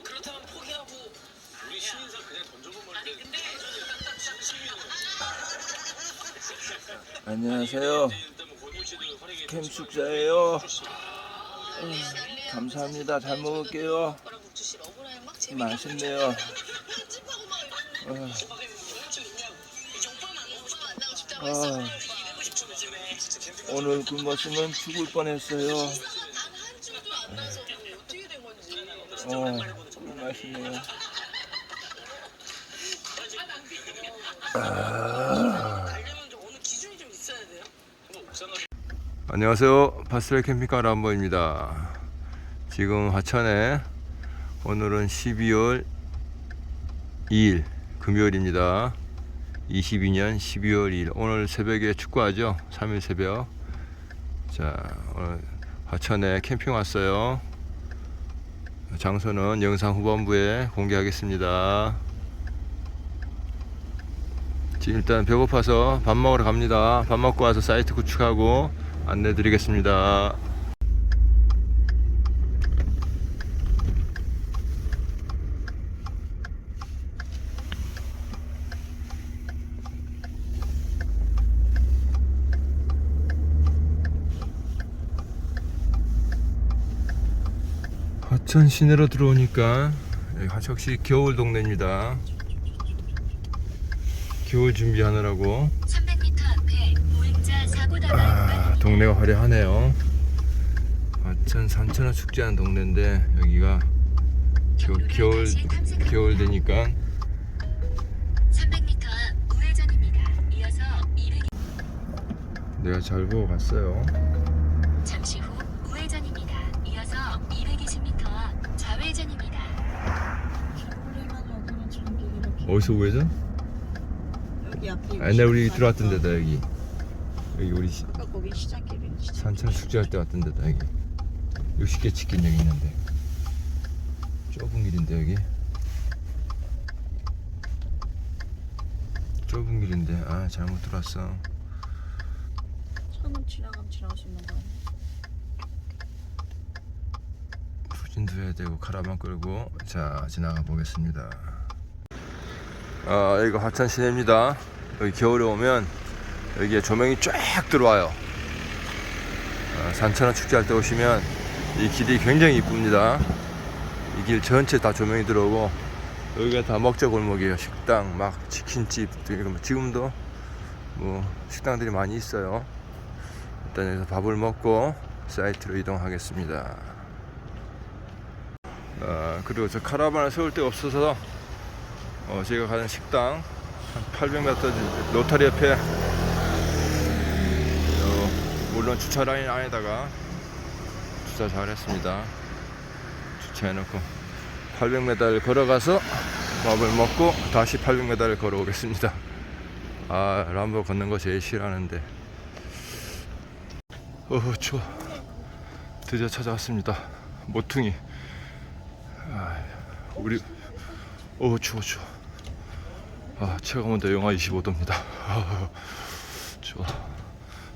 그렇다면 포기하고 우리 신인상 그냥 던져보면 근데 안녕하세요. 캠숙자예요. 감사합니다. 잘 먹을게요. 맛있네요. 오늘 굶었으면 죽을 뻔했어요. 맛있네요. 안녕하세요. 파스텔 캠핑카 람보입니다. 지금 하천에 오늘은 12월 2일 금요일입니다. 22년 12월 2일 오늘 새벽에 축구하죠. 3일 새벽. 자, 오늘 하천에 캠핑 왔어요. 장소는 영상 후반부에 공개하겠습니다. 지금 일단 배고파서 밥 먹으러 갑니다. 밥 먹고 와서 사이트 구축하고 안내 드리겠습니다. 하천 시내로 들어오니까 하척시 겨울 동네입니다. 겨울 준비하느라고 300m 앞에 보행자 사고 동네가 화려하네요. 하천 산천어 축제하는 동네인데 여기가 겨울 되니까 300m 앞 우회전입니다. 이어서 200m 내가 잘 보고 갔어요. 잠시 후 우회전입니다. 이어서 220m 앞 좌회전입니다. 어디서 우회전? 여기 앞에 옛날 우리 들어왔던 데다 여기 우리 아까 거기 시장길이 산천 축제할 때 왔던 데다 여기 60개 치킨 여기 있는데 좁은 길인데 여기 좁은 길인데 잘못 들어왔어. 차는 지나가면 지나갈 수 있는 거 아니야? 후진도 해야 되고 카라반 끌고 자 지나가 보겠습니다. 여기가 하천 시내입니다. 여기 겨울에 오면 여기에 조명이 쫙 들어와요. 산천어 축제할 때 오시면 이 길이 굉장히 이쁩니다. 이 길 전체 다 조명이 들어오고 여기가 다 먹자 골목이에요. 식당 막 치킨집 지금도 뭐 식당들이 많이 있어요. 일단 여기서 밥을 먹고 사이트로 이동하겠습니다. 그리고 저 카라반을 세울 데가 없어서 제가 가는 식당 한 800m 로타리 옆에 물론 주차 라인 안에다가 주차 잘 했습니다. 주차해놓고 800m를 걸어가서 밥을 먹고 다시 800m를 걸어오겠습니다. 람보 걷는 거 제일 싫어하는데 추워. 드디어 찾아왔습니다. 모퉁이. 우리 추워. 체감온도 영하 25도입니다. 추워.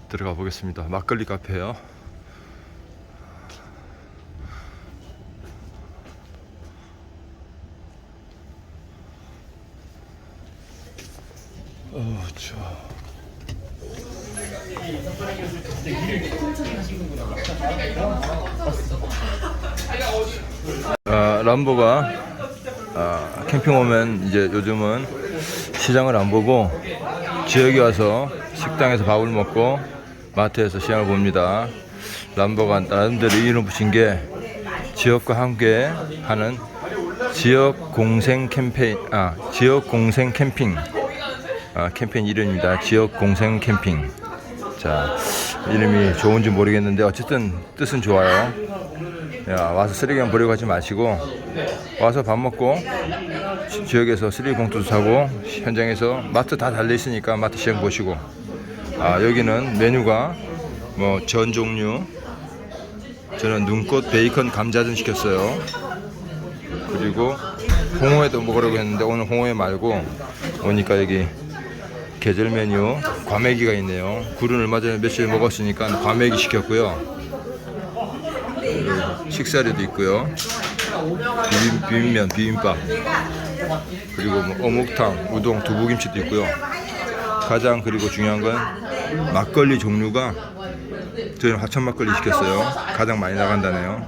들어가 보겠습니다. 막걸리 카페요. 추워. 람보가 캠핑 오면 이제 요즘은 시장을 안 보고 지역에 와서 식당에서 밥을 먹고 마트에서 시장을 봅니다. 람보가 나름대로 이름 붙인 게 지역과 함께 하는 지역 공생 캠페인, 지역 공생 캠핑 캠페인 이름입니다. 지역 공생 캠핑. 자, 이름이 좋은지 모르겠는데 어쨌든 뜻은 좋아요. 와서 쓰레기만 버리고 가지 마시고 와서 밥 먹고 지역에서 쓰레기 봉투도 사고 현장에서 마트 다 달려 있으니까 마트 시장 보시고 여기는 메뉴가 뭐 전 종류. 저는 눈꽃 베이컨 감자전 시켰어요. 그리고 홍어회도 먹으려고 했는데 오늘 홍어회 말고 오니까 여기 계절 메뉴 과메기가 있네요. 굴은 얼마 전에 며칠 먹었으니까 과메기 시켰고요. 식사류도 있고요. 비빔면, 비빔밥, 그리고 뭐 어묵탕, 우동, 두부김치도 있고요. 가장 그리고 중요한 건 막걸리 종류가 저희는 화천 막걸리 시켰어요. 가장 많이 나간다네요.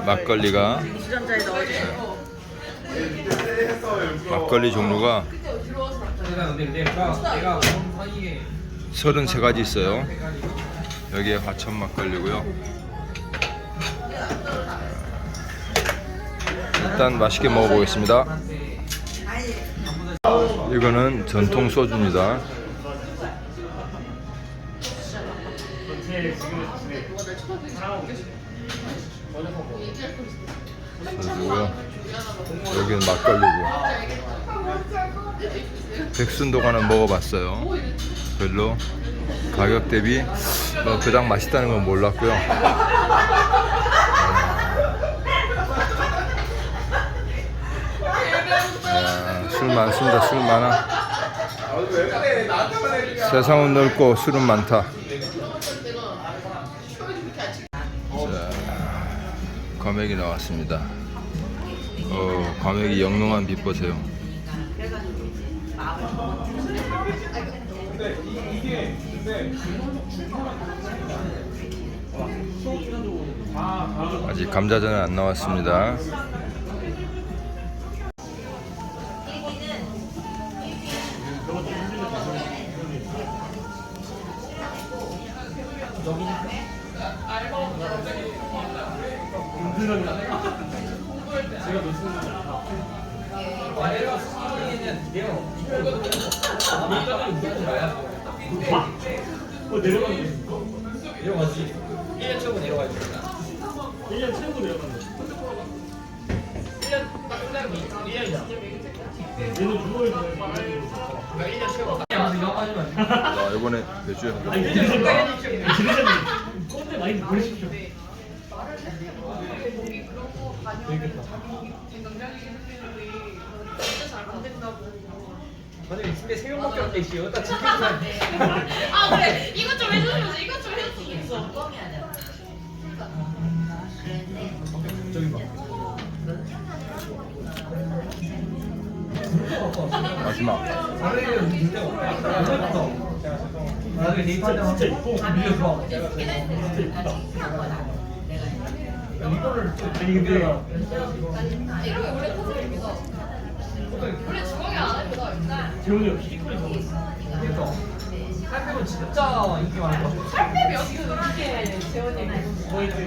막걸리가 주전자에 넣어주세요. 막걸리 종류가 33가지 있어요. 여기에 화천 막걸리고요. 일단 맛있게 먹어보겠습니다. 이거는 전통 소주입니다. 소주고요. 여기는 막걸리고. 백순도가는 먹어봤어요. 별로 가격 대비 뭐 그닥 맛있다는 건 몰랐고요. 술 많습니다. 술 많아. 세상은 넓고 술은 많다. 자, 과메기 나왔습니다. 과메기 영롱한 빛 보세요. 아직 감자전은 안 나왔습니다. 내려가지. 1년 채우고 내려가야 됩니다. 1년 채우고 내려가는 거지. 1년 딱 끝나면 1년이야. 얘는 6월 1년 채우고. 자, 이번에 배추에 꼰대 많이 보내십시오. 아니 근데 3명밖에 안 계시. 여기다 지키고 살. 아 그래 이것 좀 해주면서 이것 좀 해주면서 저기 봐. 마지막. 나중에 데이트할 때 진짜 이뻐. 밀려 좋아. 진짜 이쁘다. 이거를 아니 근데 이러면 원래 터지는 원래 주먹이 안 예쁘다 재훈이 형 피부를 적었어. 그러니까 살빼면 진짜 인기 많은 거. 살빼면 어떻게 그렇게 재원이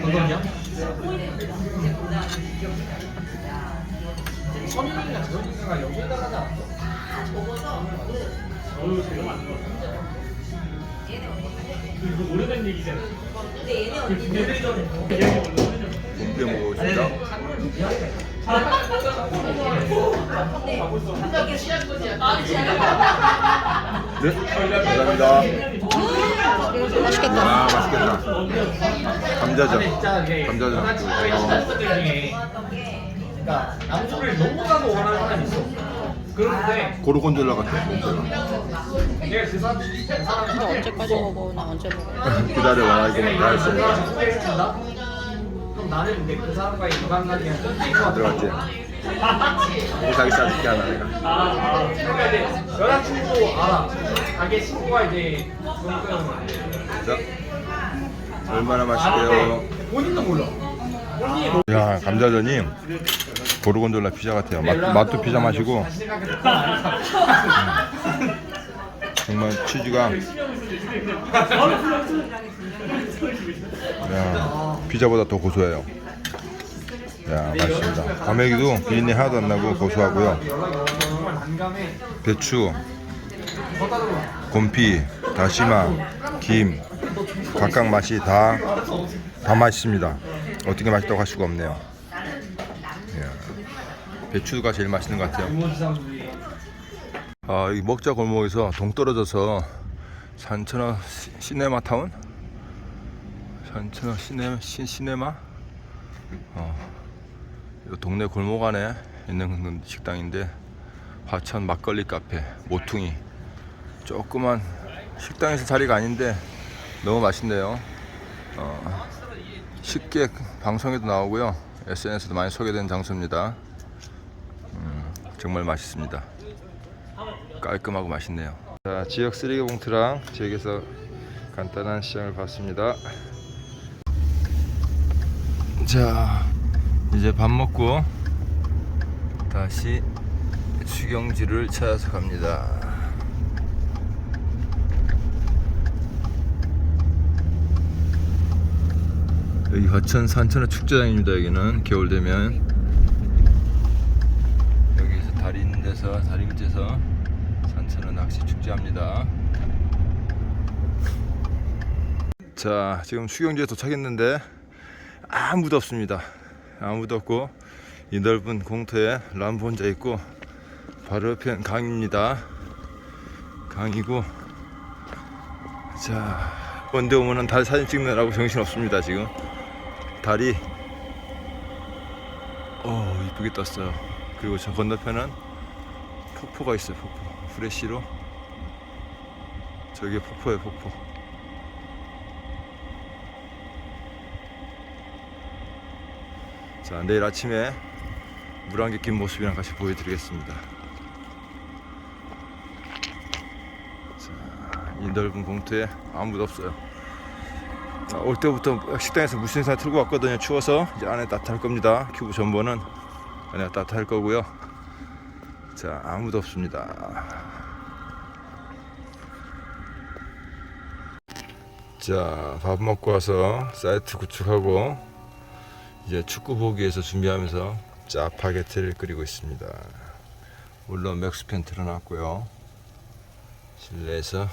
어떠냐? 선민이가 재훈이가 여기에다 가지 않았어? 어휴 제가 만든 거 이거 오래된 얘기잖아. 그 2년 전에 곰뼈 먹어보겠습니다. 네, 감사합니다. 맛있겠다. 아, 맛있겠다. 감자전. 감자전. 그러니까 남소를 너무나도 원하는 사람이 있어. 그런데 고르곤졸라 같아. 곰뼈가. 내가 그 사람 너 언제까지 먹어? 나 언제 먹어? 기다려와. 이거 먼저 할 수 있는 거야. 소개해준다? 그럼 나는 근데 그 사람과의 인간관계가 끊길 것 같아. 들어갔지? 자기 싸줄게 하나 내가. 그러니까 이제 여자친구도 알아. 자기 친구가 이제 자, 얼마나 맛있게요. 본인도 몰라. 본인이 뭐 야, 감자전이 고르곤졸라 피자 같아요. 맛도 피자 맛이고 정말 치즈가 야, 피자보다 더 고소해요. 야, 맛있습니다. 과메기도 비린내 하나도 안 나고 고소하고요. 정말 난감해. 배추, 곰피, 다시마, 김 각각 맛이 다 맛있습니다. 어떻게 맛있다고 할 수가 없네요. 이야, 배추가 제일 맛있는 것 같아요. 이 먹자 골목에서 동떨어져서 산천어 시네마타운? 산천어 시네마? 이 동네 골목 안에 있는 식당인데 화천 막걸리 카페 모퉁이. 조그만 식당에서 자리가 아닌데 너무 맛있네요. 쉽게 방송에도 나오고요, SNS도 많이 소개된 장소입니다. 정말 맛있습니다. 깔끔하고 맛있네요. 자, 지역 쓰레기 봉투랑 지역에서 간단한 시장을 봤습니다. 자, 이제 밥 먹고 다시 수경지를 찾아서 갑니다. 여기 화천 산천어 축제장입니다. 여기는 겨울 되면 여기서 다리 있는 데서, 다리 밑에서 산천어 낚시 축제합니다. 자, 지금 수경지에 도착했는데 아무도 없습니다. 아무도 없고 이 넓은 공터에 람보 혼자 있고, 바로 옆엔 강입니다. 강이고, 자, 언제 오면은 달 사진 찍느라고 정신 없습니다. 지금 달이 이쁘게 떴어요. 그리고 저 건너편은 폭포가 있어요. 폭포 프레쉬로, 저기 폭포예요. 폭포. 자, 내일 아침에 물안개 낀 모습이랑 같이 보여드리겠습니다. 자, 이 넓은 공터에 아무도 없어요. 올 때부터 식당에서 무신사 틀고 왔거든요. 추워서 이제 안에 따뜻할 겁니다. 큐브 전보는 안에 따뜻할 거고요. 자, 아무도 없습니다. 자, 밥 먹고 와서 사이트 구축하고 이제 축구 보기 위해서 준비하면서 짜파게티를 끓이고 있습니다. 물론 맥스팬 틀어놨고요. 실내에서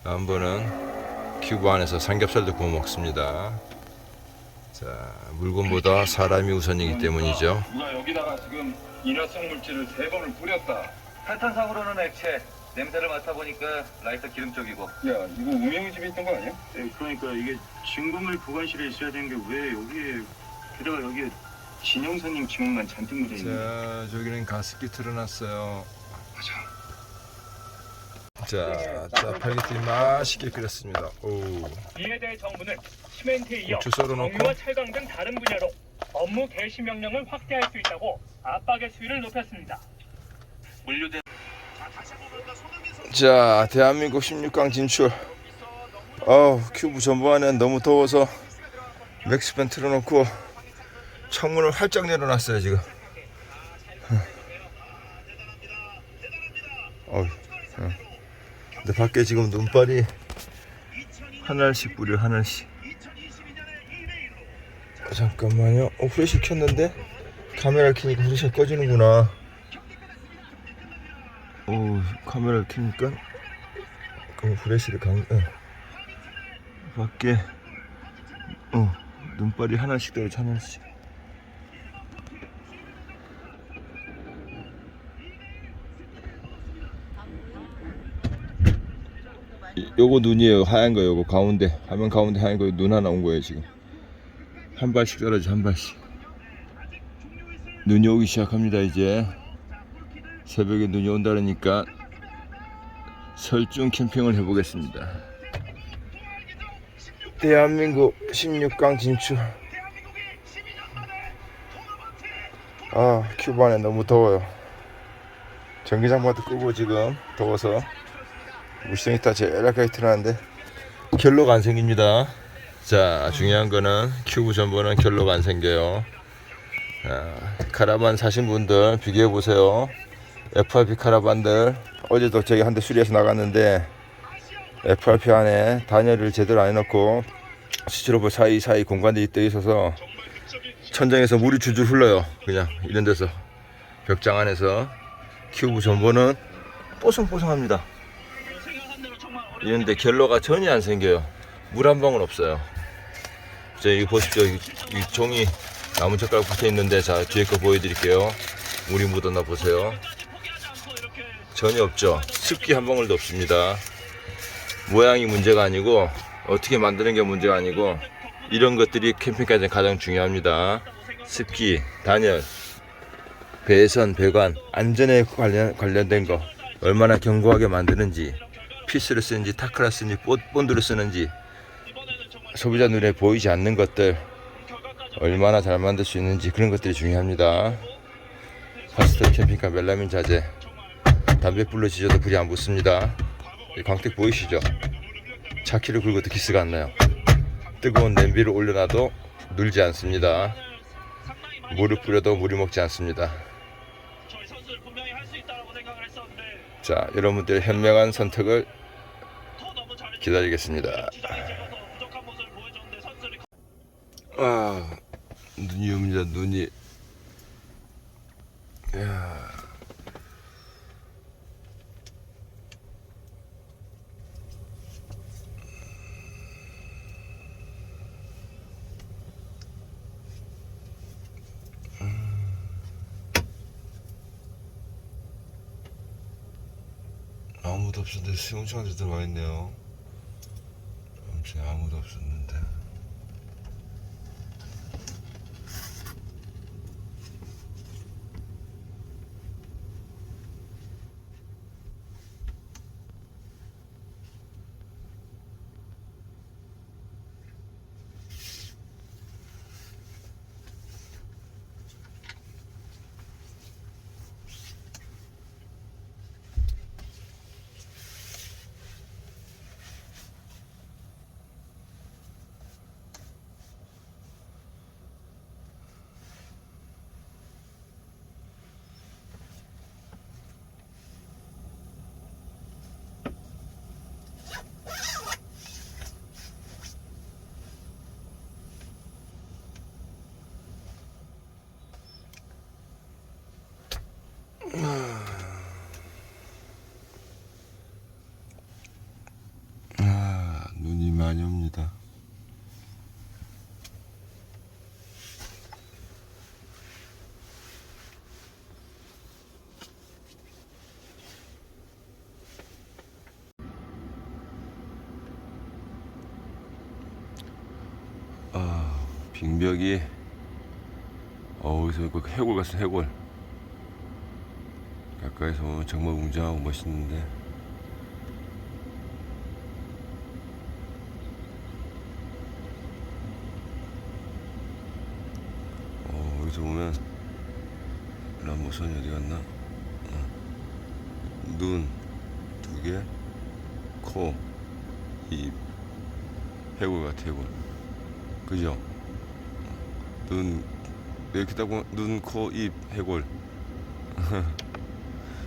람보는 큐브 안에서 삼겹살도 구워 먹습니다. 자, 물건보다 사람이 우선이기 때문이죠. 누가 여기다가 지금 인화성 물질을 3번을 뿌렸다. 탄탄상으로는 액체, 냄새를 맡아보니까 라이터 기름 쪽이고. 야, 이거 우명희 집에 있던 거 아니야? 네, 그러니까 이게 증거물 보관실에 있어야 되는 게 왜 여기에, 게다가 여기에 진영사님 지문만 잔뜩 묻어 있네. 자, 저기는 가습기 틀어놨어요. 자, 짜파게티 맛있게 끓였습니다. 오. 이에 대해 정부는 시멘트에 이어 고추 썰어놓고. 정유와 철강 등 다른 분야로 업무 개시 명령을 확대할 수 있다고 압박의 수위를 높였습니다. 물류대. 자, 대한민국 16강 진출. 큐브 전부안은 너무 더워서 맥스팬 틀어놓고 창문을 활짝 내려놨어요 지금. 근데 밖에 지금 눈발이 하늘씩 뿌려, 하늘씩. 잠깐만요. 프레쉬 켰는데 카메라를 켜니까 프레쉬가 꺼지는구나. 카메라를 켜니까 그 프레쉬를 밖에 눈발이 하나씩 떨어져, 하나씩. 요거 눈이에요. 하얀 거. 요거 가운데, 화면 가운데 하얀 거 눈 하나 온 거예요. 지금 한 발씩 떨어져, 한 발씩. 눈이 오기 시작합니다. 이제 새벽에 눈이 온다니까 설중 캠핑을 해보겠습니다. 대한민국 16강 진출. 큐브 안에 너무 더워요. 전기장판도 끄고 지금 더워서 물성이 다 제일 약하게 틀어놨는데 결로가 안 생깁니다. 자, 중요한 거는 큐브 전보는 결로가 안 생겨요. 카라반 사신 분들 비교해 보세요. FRP 카라반들 어제도 저기 한 대 수리해서 나갔는데 FRP 안에 단열을 제대로 안 해놓고 스티로볼 사이사이 공간들이 떠 있어서 천장에서 물이 줄줄 흘러요. 그냥 이런 데서 벽장 안에서. 큐브 전보는 뽀송뽀송합니다. 이런데 결로가 전혀 안 생겨요. 물 한 방울 없어요. 자, 여기 보십시오. 이 종이 나무 젓가락 붙어 있는데, 자, 뒤에 거 보여드릴게요. 물이 묻었나 보세요. 전혀 없죠. 습기 한 방울도 없습니다. 모양이 문제가 아니고 어떻게 만드는 게 문제가 아니고 이런 것들이 캠핑카에 가장 중요합니다. 습기, 단열, 배선, 배관, 안전에 관련된 거 얼마나 견고하게 만드는지, 피스를 쓰는지, 타크라 쓰는지, 본드를 쓰는지 소비자 눈에 보이지 않는 것들 얼마나 잘 만들 수 있는지 그런 것들이 중요합니다. 파스텔 캠핑카 멜라민 자재 담배 불로 지져도 불이 안 붙습니다. 이 광택 보이시죠? 차키를 긁어도 기스가 안 나요. 뜨거운 냄비를 올려놔도 눌지 않습니다. 물을 뿌려도 물이 먹지 않습니다. 자, 여러분들의 현명한 선택을 기다리겠습니다. 아, 눈이 옵니다. 눈이. 이야. 아무도 없었는데 수영장에 들어와 있네요. 엄청 아무도 없었는데. 눈이 많이 옵니다. 빙벽이 어디서 그 해골 같은 해골. 가까이서 보면 정말 웅장하고 멋있는데 여기서 보면 람보선이 어디 갔나? 눈 2개, 코, 입, 해골 같아 해골. 그죠? 눈 이렇게 딱 보면 눈, 코, 입, 해골.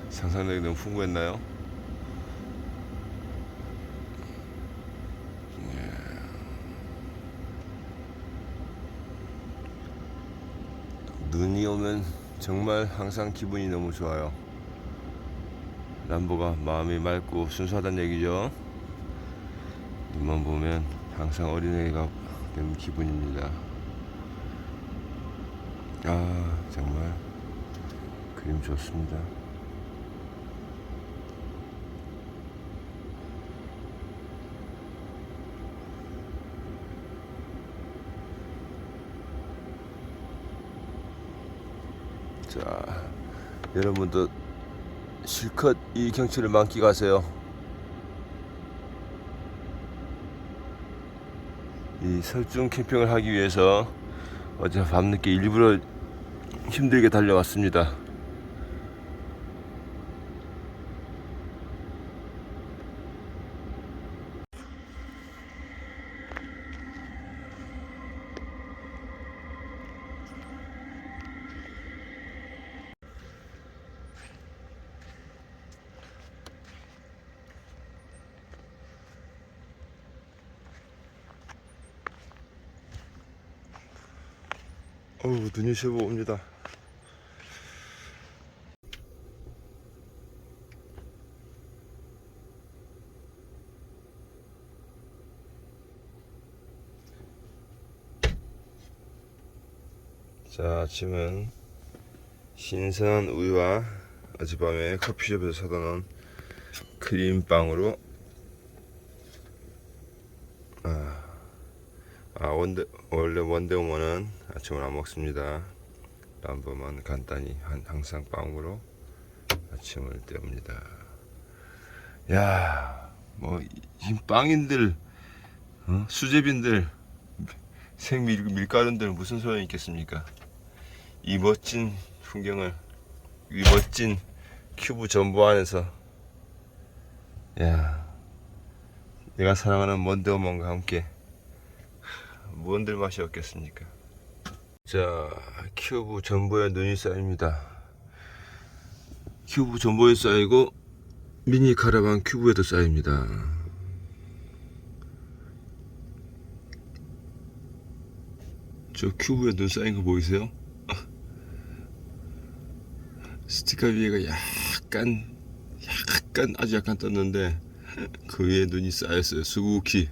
상상력이 너무 풍부했나요? 눈이 오면 정말 항상 기분이 너무 좋아요. 람보가 마음이 맑고 순수하다는 얘기죠. 눈만 보면 항상 어린애가 된 기분입니다. 정말 그림 좋습니다. 자, 여러분도 실컷 이 경치를 만끽하세요. 이 설중 캠핑을 하기 위해서 어제 밤늦게 일부러 힘들게 달려왔습니다. 눈이 제법 옵니다. 자, 아침은 신선한 우유와 어젯밤에 커피숍에서 사다 놓은 크림빵으로 원래 원데우먼은 아침을 안 먹습니다. 람보만 간단히 항상 빵으로 아침을 때웁니다. 야, 뭐 이 빵인들 수제빈들 생밀가루들 무슨 소용이 있겠습니까? 이 멋진 풍경을, 이 멋진 큐브 전부 안에서, 야, 내가 사랑하는 먼데어먼과 함께 뭔들 맛이 없겠습니까? 자, 큐브 전부에 눈이 쌓입니다. 큐브 전부에 쌓이고 미니 카라반 큐브에도 쌓입니다. 저 큐브에 눈 쌓인 거 보이세요? 스티커 위에가 아주 약간 떴는데 그 위에 눈이 쌓였어요. 수북히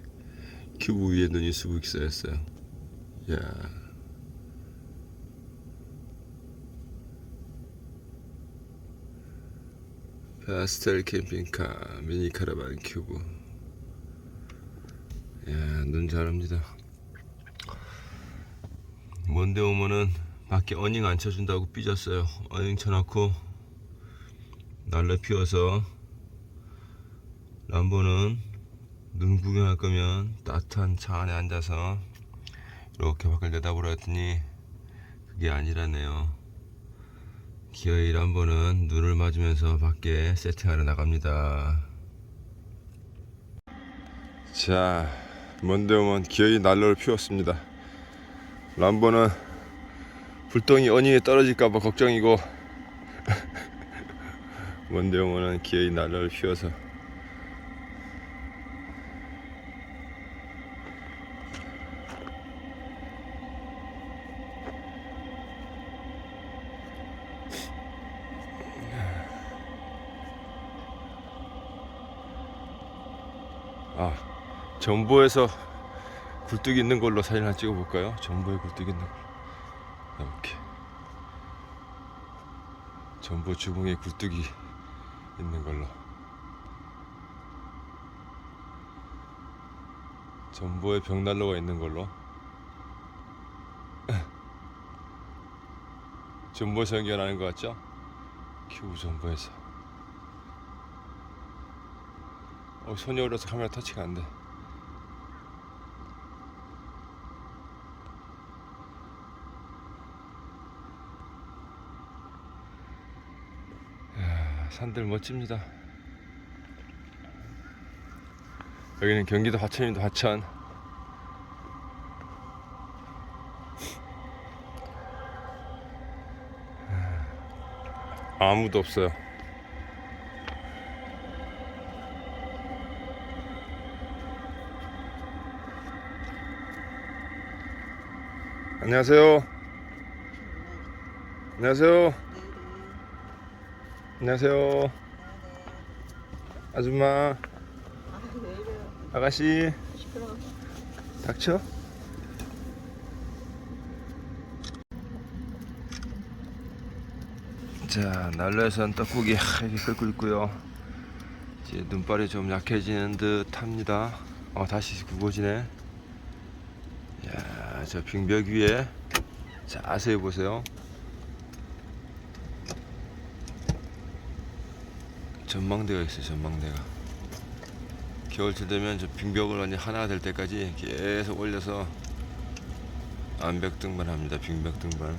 큐브 위에 눈이 수북히 쌓였어요. 야, 파스텔 캠핑카 미니 카라반 큐브. 야, 눈 잘합니다. 먼데 오면은 밖에 어닝 안 쳐준다고 삐졌어요. 어닝 쳐놓고 날로 피워서 람보는 눈 구경할 거면 따뜻한 차 안에 앉아서 이렇게 밖을 내다보라 했더니 그게 아니라네요. 기어이 람보는 눈을 맞으면서 밖에 세팅하러 나갑니다. 자, 먼데 오면 기어이 난로를 피웠습니다. 람보는 불똥이 어닝에 떨어질까봐 걱정이고 먼데 오면은 기어이 난로를 피워서 전보에서 굴뚝이 있는 걸로 사진 하나 찍어 볼까요? 전보에 굴뚝이 있는 걸로. 이렇게 전보 주봉에 굴뚝이 있는 걸로. 전보에 벽난로가 있는 걸로. 전보에서 연결하는 것 같죠? 큐브 전보에서. 손이 어려서 카메라 터치가 안 돼. 산들 멋집니다. 여기는 경기도 하천입니다. 하천. 아무도 없어요. 안녕하세요. 안녕하세요. 안녕하세요. 아줌마. 아가씨. 닥쳐. 자, 난로에선 떡국이 이렇게 끓고 있고요. 이제 눈발이 좀 약해지는 듯 합니다. 다시 굵어지네. 야, 저 빙벽 위에 자세히 보세요. 전망대가 있어요. 전망대가. 겨울철 되면 저 빙벽을 완전 하나 될 때까지 계속 올려서 암벽 등반합니다. 빙벽 등반.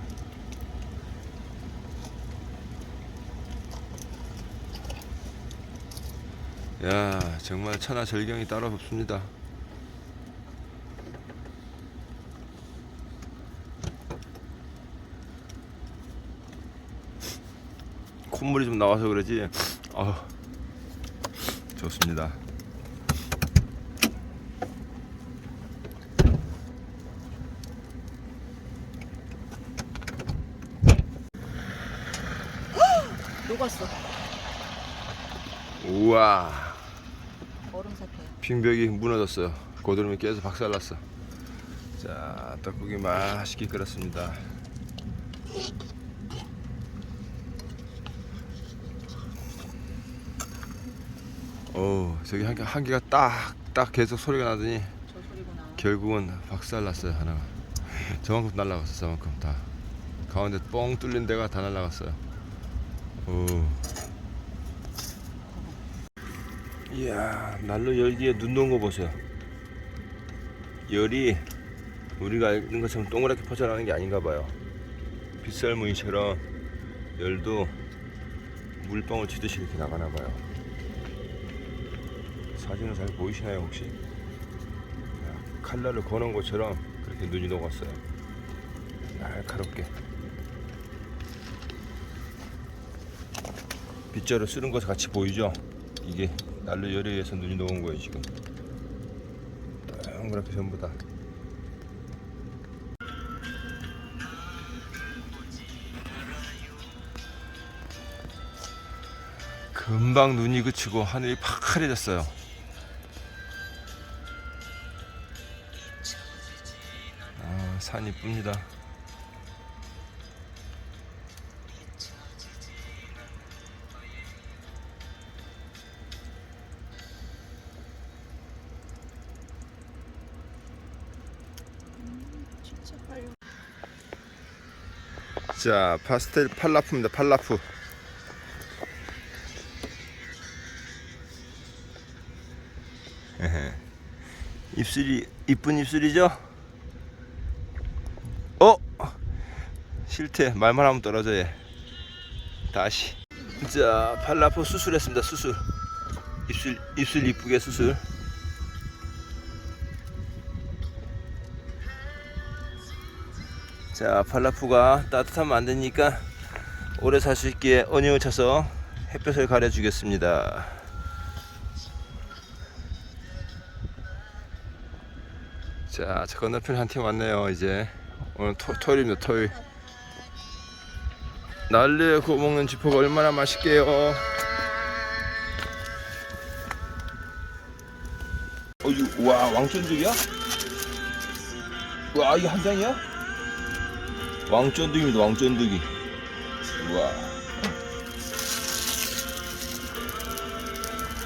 야, 정말 천하절경이 따로 없습니다. 콧물이 좀 나와서 그러지. 좋습니다. 녹았어. 우와, 얼음 사태. 빙벽이 무너졌어요. 고드름이 깨서 박살났어. 자, 떡국이 맛있게 끓었습니다. 저기 한 개가 딱 계속 소리가 나더니 저 소리구나. 결국은 박살났어요. 하나가 저만큼 날라갔어. 저만큼 다 가운데 뻥 뚫린 데가 다 날라갔어요. 이야, 난로 열기에 눈 놓은 거 보세요. 열이 우리가 알는 것처럼 동그랗게 퍼져나가는 게 아닌가 봐요. 빗살무늬처럼 열도 물방울 치듯이 이렇게 나가나 봐요. 사진은 잘 보이시나요 혹시? 칼날을 거는 것처럼 그렇게 눈이 녹았어요. 날카롭게. 빗자루 쓰는 것 같이 보이죠? 이게 난로 열에 의해서 눈이 녹은 거예요 지금. 동그랗게 전부 다. 금방 눈이 그치고 하늘이 파래졌어요. 산 이쁩니다. 진짜 빨리. 자, 파스텔 팔라프입니다. 팔라프. 입술이 이쁜 입술이죠? 싫대. 말만 하면 떨어져 얘. 다시. 자, 팔라프 수술했습니다. 수술. 입술 이쁘게 수술. 자, 팔라프가 따뜻하면 안 되니까 오래 살 수 있게 어닝을 쳐서 햇볕을 가려 주겠습니다. 자, 저 건너편 한 팀 왔네요. 이제 오늘 토요일입니다. 토요일. 날리에 구워 먹는 지포가 얼마나 맛있게요. 와, 왕쫀득이야? 와, 이게 한 장이야? 왕쫀득입니다. 왕쫀득이. 와.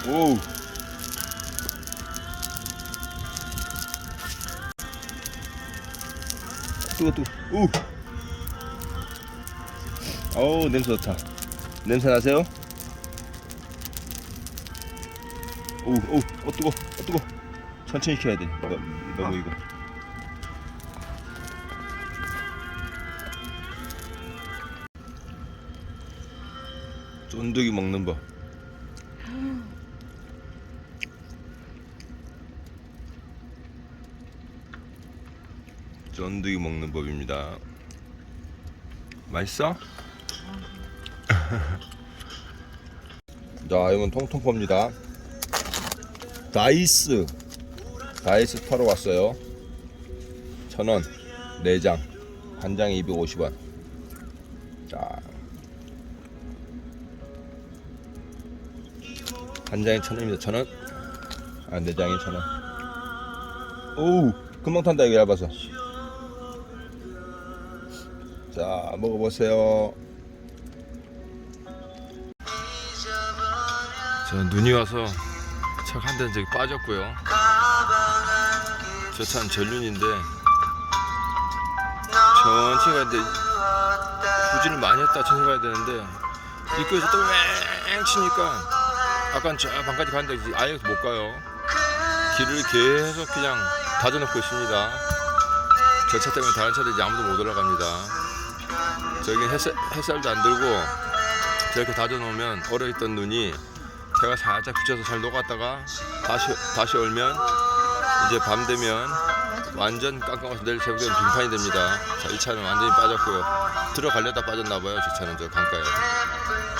오. 뜨거. 오. 어우, 냄새 좋다. 냄새 나세요? 오우, 뜨거. 천천히 켜야 돼. 너무 이거. 쫀득이 먹는 법. 쫀득이 먹는 법입니다. 맛있어? 자, 이건 통통포입니다. 다이스 타러 왔어요. 1,000원 4장, 한 장에 250원. 자, 한 장에 1,000원입니다. 1,000원. 4장에 1,000원. 오우, 금방 탄다. 이거 얇아서. 자, 먹어보세요. 저 눈이 와서 차 한 대는 저기 빠졌고요. 저 차는 전륜인데 천천히 가야 돼. 후진을 많이 했다 천천히 가야 되는데 입구에서 또 맹 치니까 아까 저 방까지 갔는데 아예 못 가요. 길을 계속 그냥 닫아놓고 있습니다. 저 차 때문에 다른 차들이 아무도 못 올라갑니다. 저기 햇살도 안 들고 저렇게 닫아놓으면 얼어있던 눈이 해가 살짝 비쳐서 잘 녹았다가 다시 얼면 이제 밤 되면 완전 깜깜해서 내일 새벽에 빙판이 됩니다. 자, 이 차는 완전히 빠졌고요. 들어가려다 빠졌나봐요. 저 차는 저 강가에.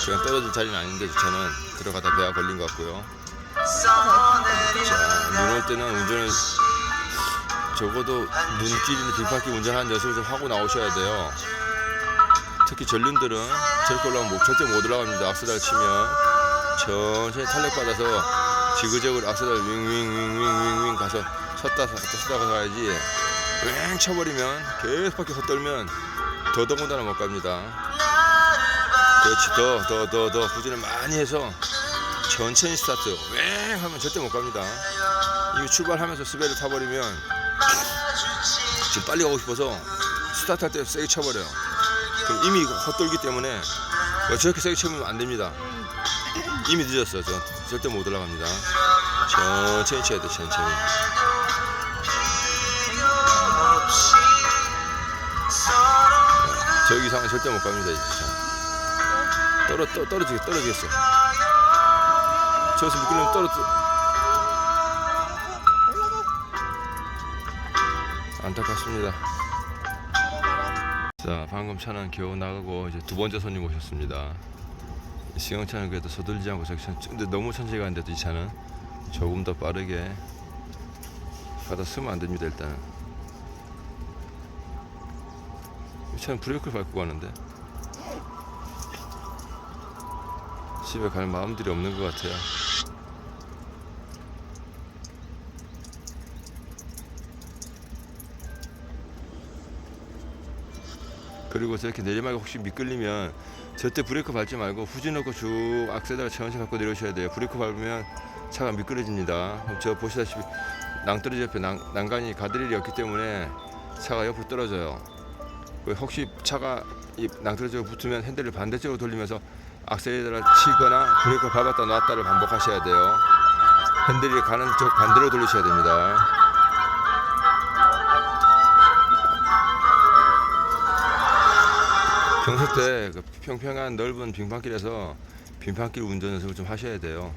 그냥 떨어질 자리는 아닌데 저 차는 들어가다 배가 걸린 것 같고요. 자, 눈 올 때는 운전을 적어도 눈길이나 빙판길 운전하는 연습을 좀 하고 나오셔야 돼요. 특히 전륜들은 저렇게 올라가면 절대 못 올라갑니다. 악셀을 치면 천천히 탄력 받아서 지그재그로 악셀을 윙 가서 섰다가 가야지. 윙 쳐버리면 계속 바퀴 헛돌면 더군다나 못 갑니다. 그렇지. 더 후진을 많이 해서 천천히 스타트 윙 하면 절대 못 갑니다. 이미 출발하면서 스베를 타버리면 지금 빨리 가고 싶어서 스타트 할 때 세게 쳐버려요. 그럼 이미 헛돌기 때문에 저렇게 세게 치면 안 됩니다. 이미 늦었어. 저 절대 못 올라갑니다. 천천히 쳐야 돼. 천천히. 저 이상은 절대 못 갑니다. 이 차. 떨어지겠어. 저기서 미끄러면 안타깝습니다. 자, 방금 차는 겨우 나가고 이제 두 번째 손님 오셨습니다. 승용차는 그래도 서둘지 않고 근데 너무 천천히 가는데도 이 차는 조금 더 빠르게 가다 쓰면 안 됩니다. 일단은 이 차는 브레이크를 밟고 가는데 집에 갈 마음들이 없는 것 같아요. 그리고 저렇게 내리막이 혹시 미끌리면 절대 브레이크 밟지 말고 후진 넣고 쭉 악셀에다가 천천히 밟고 내려오셔야 돼요. 브레이크 밟으면 차가 미끄러집니다. 저 보시다시피 낭떠러지 옆에 난간이 가드레일이 없기 때문에 차가 옆으로 떨어져요. 혹시 차가 이 낭떠러지가 붙으면 핸들을 반대쪽으로 돌리면서 악셀에다가 치거나 브레이크 밟았다 놨다를 반복하셔야 돼요. 핸들이 가는 쪽 반대로 돌리셔야 됩니다. 평소 때 그 평평한 넓은 빙판길에서 빙판길 운전 연습을 좀 하셔야 돼요.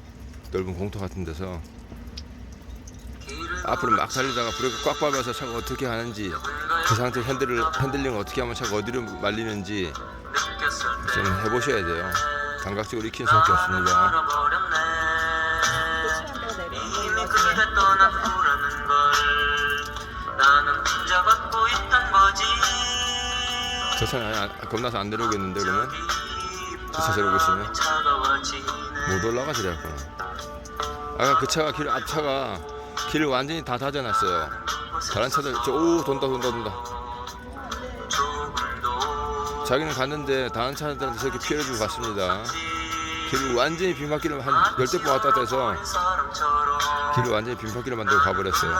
넓은 공터 같은 데서 앞으로 막 달리다가 브레이크 꽉 밟아서 차가 어떻게 하는지 그 상태 핸들링을 어떻게 하면 차가 어디로 말리는지 좀 해보셔야 돼요. 감각적으로 익히는 수밖에 없습니다. 저 차는 겁나서 안 내려오겠는데 그러면 저 차 내려오고 있으면 못 올라가 저래갖고 아까 그 차가 앞차가 길을 완전히 다 다져놨어요. 다른 차들 돈다 자기는 갔는데 다른 차들한테 저렇게 피해를 주고 갔습니다. 길을 완전히 빙판길을 한 10대 번 왔다 갔다 해서 길을 완전히 빙판길을 만들고 가버렸어요.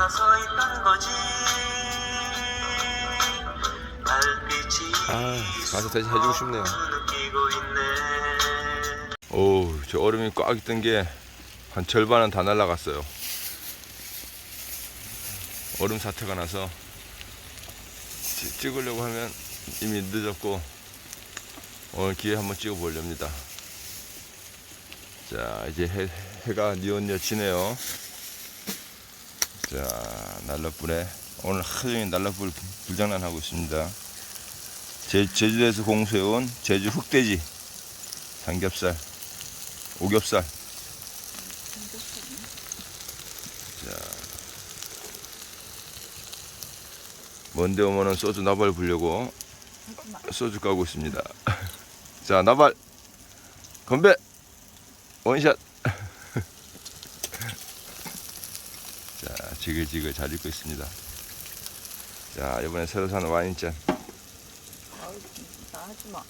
가서 대신 해주고 싶네요. 오, 저 얼음이 꽉 있던 게 한 절반은 다 날아갔어요. 얼음 사태가 나서 찍으려고 하면 이미 늦었고 오늘 기회에 한번 찍어 보렵니다. 자, 이제 해가 뉘엿뉘엿 지네요. 자, 난로불에 오늘 하루종일 난로불 불장난하고 있습니다. 제주도에서 공수해온 제주 흑돼지, 삼겹살, 오겹살. 자, 먼데 오면은 소주 나발 부려고 소주 까고 있습니다. 자, 나발 건배 원샷. 자, 지글지글 잘 익고 있습니다. 자, 이번에 새로 산 와인잔. 나 하지마.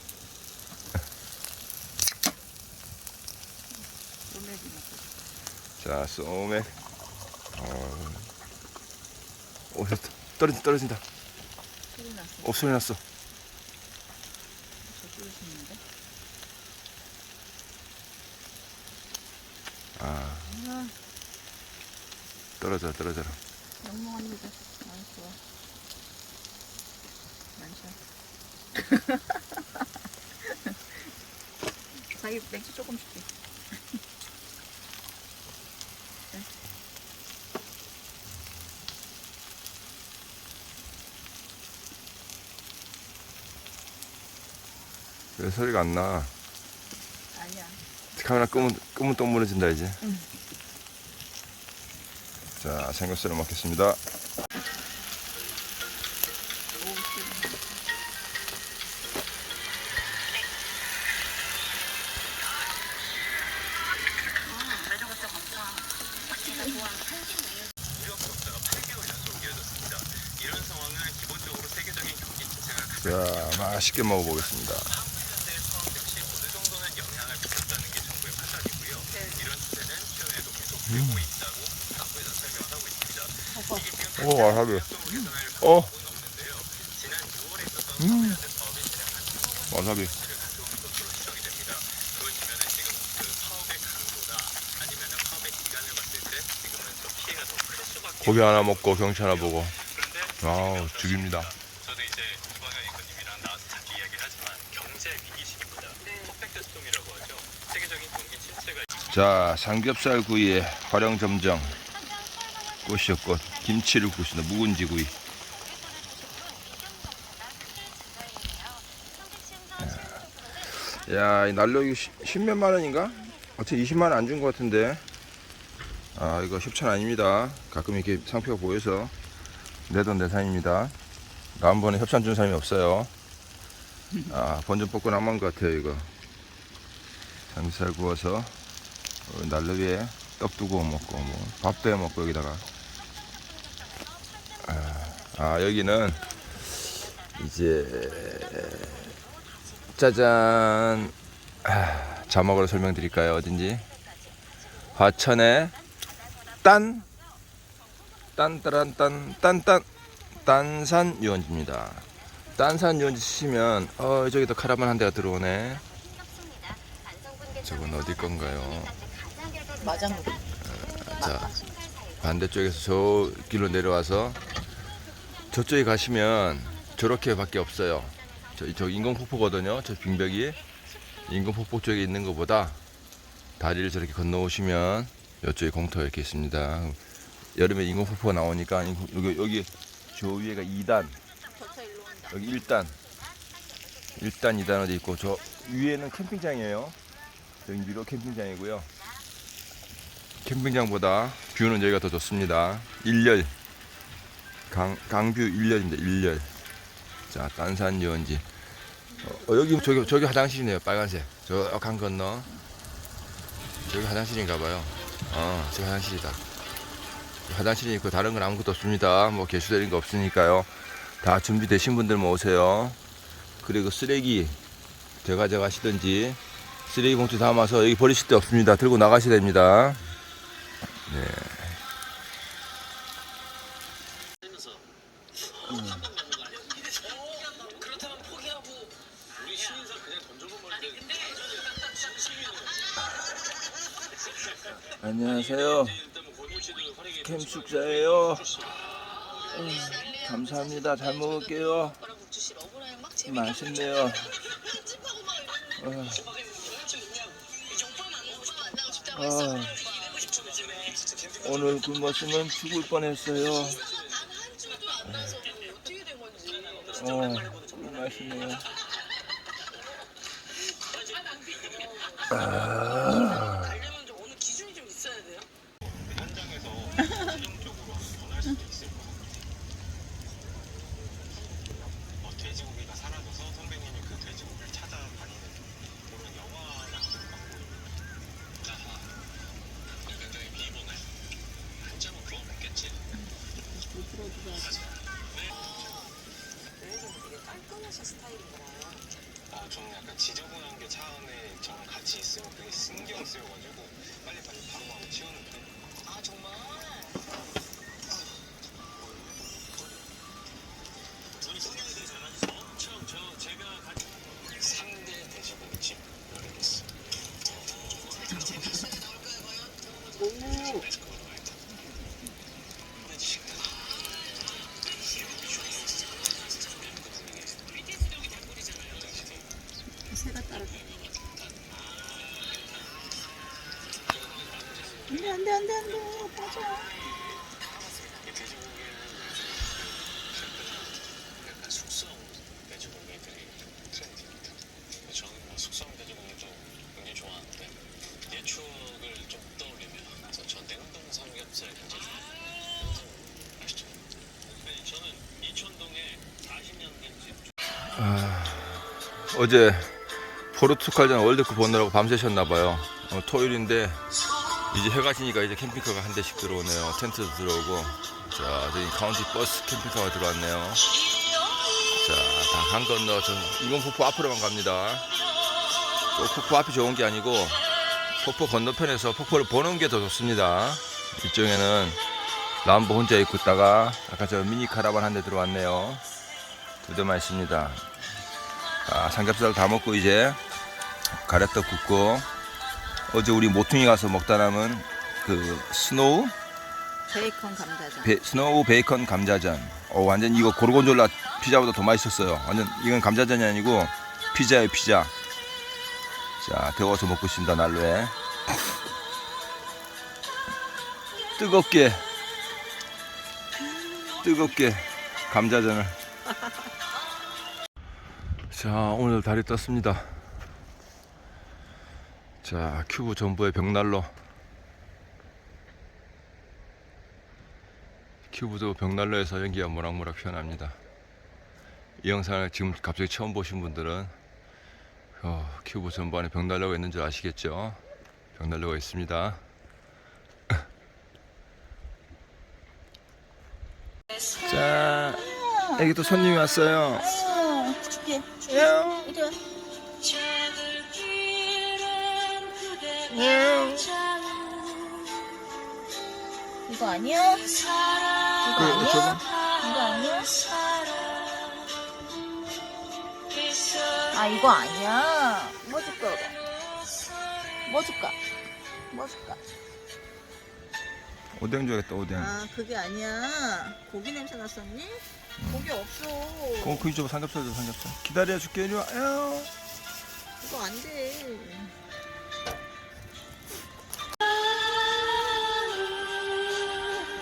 자, 소맥. 오, 떨어진다. 소리 났어. 소리 났어. 저쪽에 있는데? 떨어져라. 영롱합니다. 좋아. 자기 맥주 조금 줄게. 왜 소리가 안 나? 아니야. 카메라 끄면 또 무너진다 이제. 응. 자, 삼겹살을 먹겠습니다. 자, 맛있게 먹어보겠습니다. 오, 와사비. 와사비. 고기 하나 먹고 경치 하나 보고. 아우, 죽입니다. 저도 이제 주방장님이랑 나와서 자기 이야기를 하지만 자, 삼겹살 구이에 활용점정, 꽃이요 꽃, 김치를 구우시는 묵은지 구이. 야, 이 난로 이거 10몇만 원인가? 어떻게 20만 원 안 준 것 같은데. 아, 이거 협찬 아닙니다. 가끔 이렇게 상표가 보여서 내돈내산입니다. 다음번에 협찬 준 사람이 없어요. 아, 본전 뽑고 남은 것 같아요. 이거 삼겹살 구워서 난로 위에 떡 두고 먹고 뭐 밥도 해 먹고 여기다가. 여기는 이제 짜잔, 자막으로 설명드릴까요? 어딘지. 화천의 딴산 유원지입니다. 딴산 유원지 치시면 저기도 카라반 한 대가 들어오네. 저건 어디 건가요? 마장로. 자, 반대쪽에서 저 길로 내려와서 저쪽에 가시면 저렇게밖에 없어요. 저 인공폭포거든요. 저 빙벽이 인공폭포 쪽에 있는 것보다 다리를 저렇게 건너오시면 이쪽에 공터가 이렇게 있습니다. 여름에 인공폭포가 나오니까 여기 저 위에가 2단, 여기 1단, 2단 어디 있고, 저 위에는 캠핑장이에요. 여기 미로 캠핑장이고요. 캠핑장보다 뷰는 여기가 더 좋습니다. 일렬, 강뷰 일렬입니다. 일렬. 자, 딴산 유원지. 여기 저기 화장실이네요. 빨간색. 저 강 건너. 저기 화장실인가봐요. 저기 화장실이다. 화장실이 있고 다른 건 아무것도 없습니다. 뭐 개수되는 거 없으니까요. 다 준비되신 분들만 오세요. 그리고 쓰레기 가져가시든지 쓰레기 봉투 담아서 여기 버리실 데 없습니다. 들고 나가셔야 됩니다. 네. 안녕하세요. 캠숙사예요. 감사합니다. 잘 먹을게요. 맛있네요. 오늘 굶었으면 죽을 뻔했어요. 맛있네요. 저는 약간 지저분한 게 차 안에 저랑 같이 있으면 되게 신경 쓰여가지고 빨리빨리 바로 치우는 편. 아 정말? 우리 성향에 대해서 알아주세요. 제가 3대 돼지고기집 알겠어. 새가 따라. 안돼 빠져. 약간 숙성 돼지고기들이 트렌드입니다. 저는 뭐 숙성 돼지고기도 굉장히 좋아하는데 옛 추억을 좀 떠올리면 저 냉동 삼겹살 굉장히 좋아해요. 아시죠? 네, 저는 이촌동에 40년 된 집. 어제 포르투갈전 월드컵 보느라고 밤새셨나봐요. 토요일인데 이제 해가 지니까 이제 캠핑카가 한 대씩 들어오네요. 텐트도 들어오고. 자, 저기 카운티 버스 캠핑카가 들어왔네요. 자, 다 강 건너 저 인공폭포 앞으로만 갑니다. 또 폭포 앞이 좋은 게 아니고 폭포 건너편에서 폭포를 보는 게 더 좋습니다. 이쪽에는 람보 혼자 입고 있다가 아까 저 미니 카라반 한 대 들어왔네요. 두 대만 있습니다. 삼겹살 다 먹고 이제 가래떡 굽고, 어제 우리 모퉁이 가서 먹다 남은 그 스노우 베이컨 감자전. 완전 이거 고르곤졸라 피자보다 더 맛있었어요. 완전 이건 감자전이 아니고 피자예요, 피자. 자, 데워서 먹고 있습니다, 난로에. 뜨겁게 감자전을. 자, 오늘 달이 떴습니다. 자, 큐브 전부의 벽난로. 큐브도 벽난로에서 연기가 모락모락 피어납니다. 이 영상을 지금 갑자기 처음 보신 분들은 큐브 전반에 벽난로가 있는 줄 아시겠죠? 벽난로가 있습니다. 자, 여기 또 손님이 왔어요. 줄게. 이리 와. 이거 아니야? 이거 아니야? 이거 아니야? 아, 이거 아니야. 뭐 줄까? 뭐 줄까? 뭐 줄까? 오뎅 줘야겠다, 오뎅. 아, 그게 아니야. 고기 냄새 났었니? 고기 없어. 고기 줘, 삼겹살 줘, 삼겹살. 기다려줄게, 이리 와. 이거 안 돼.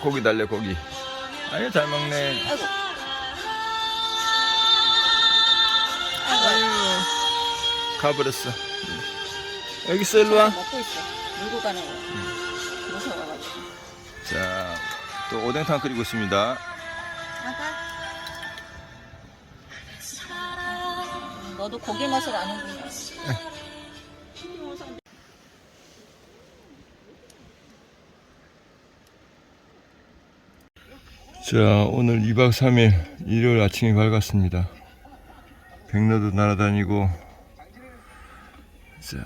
고기 달래, 고기. 아유, 잘 먹네. 아이고. 아유, 가버렸어. 여기 있어, 일로 와. 먹고 있어. 물고 가는 거. 무서워가지고. 자, 또 오뎅탕 끓이고 있습니다. 나가. 너도 고기 맛을 아는구나. 자, 오늘 2박 3일 일요일 아침이 밝았습니다. 백로도 날아다니고, 자,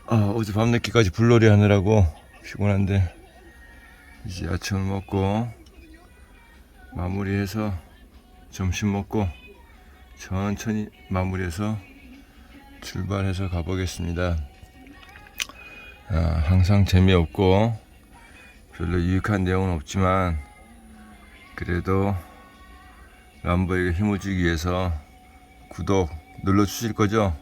어제 밤늦게까지 불놀이 하느라고 피곤한데 이제 아침을 먹고 마무리해서 점심 먹고 천천히 마무리해서 출발해서 가보겠습니다. 항상 재미없고 별로 유익한 내용은 없지만 그래도 람보에게 힘을 주기 위해서 구독 눌러주실 거죠?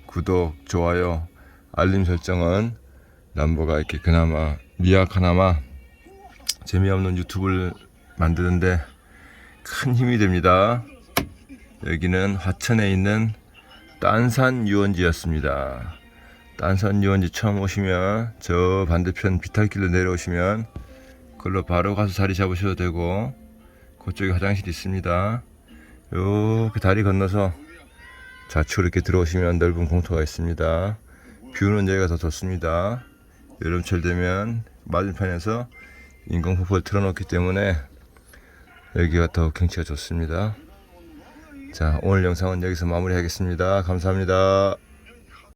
구독, 좋아요, 알림 설정은 람보가 이렇게 그나마 미약하나마 재미없는 유튜브를 만드는데 큰 힘이 됩니다. 여기는 화천에 있는 딴산 유원지였습니다. 딴산 유원지 처음 오시면 저 반대편 비탈길로 내려오시면 그걸로 바로 가서 자리 잡으셔도 되고, 그쪽에 화장실이 있습니다. 이렇게 다리 건너서 좌측으로 이렇게 들어오시면 넓은 공터가 있습니다. 뷰는 여기가 더 좋습니다. 여름철 되면 맞은편에서 인공폭포를 틀어놓기 때문에 여기가 더 경치가 좋습니다. 자, 오늘 영상은 여기서 마무리하겠습니다. 감사합니다.